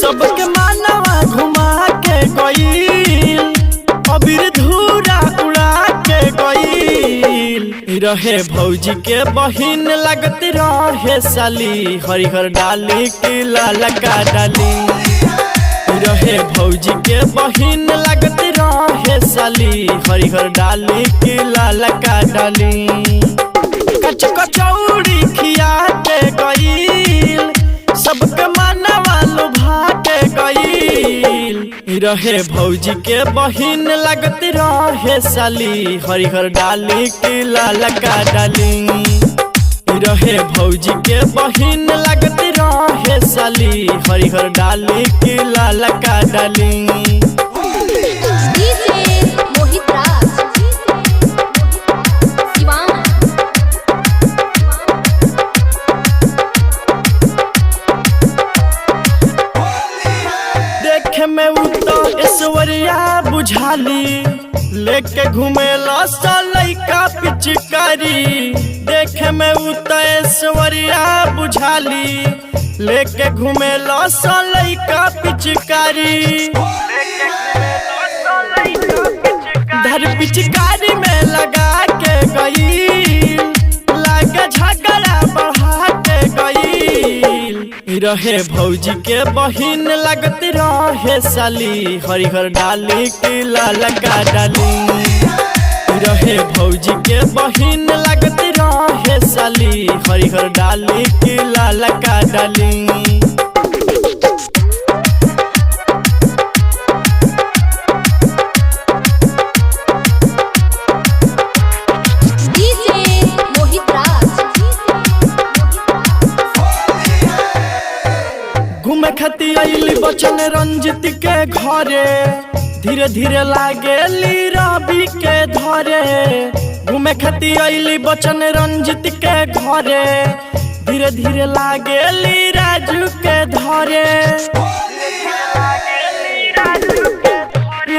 सबके मानवा घुमा के गईल, अबीर धूरा उड़ा के गईल। रहे भौजी के बहिन लगत रहे साली, हरिहर डाली की लाल का डाली। रहे भौजी के बहिन लगत रहे साली, हरिहर डाली की लाल का डाली। कच कचौड़ी खिया के गईल, सबके मानवा लुभा के गईल। रहे भौजी के बहिन लगत रहे साली, हरिहर डाली की लाल का डाली। रहे भौजी के बहिन लगत रहे साली, हरिहर डाली की लाल का डाली। देखे में उतो ऐश्वर्या बुझाली, लेके घूमेला लइका पिचकारी। देखे में उतो ऐश्वर्या बुझाली, लेके घूमेला लइका पिचकारी। धर पिचकारी में लगा के गई, लागे झगड़ा बढ़ा के गई। रहे भौजी के बहिन लगत रहे साली, हरिहर डाली की लाल का डाली। रहे भौजी के बहिन लगत रहे साली, हरिहर डाली की लाल का डाली। घूमे खती आइली बचन रंजित के घरे, धीरे धीरे लागेली रवि के धरे। घूमे खती आइली बचन रंजित के घरे, धीरे धीरे लागेली राजू के धरे।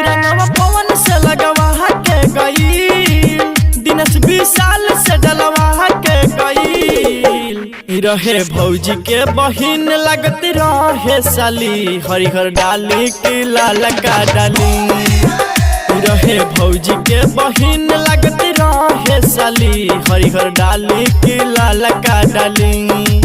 रंगवा पवन से लगवा के गई, दिनेश विशाल से डलवा के गई। रहे भौजी के बहिन लगत रहे साली, हरिहर डाली की लाल का डाली। रहे भौजी के बहिन लगत रहे साली, हरिहर डाली की लाल का डाली।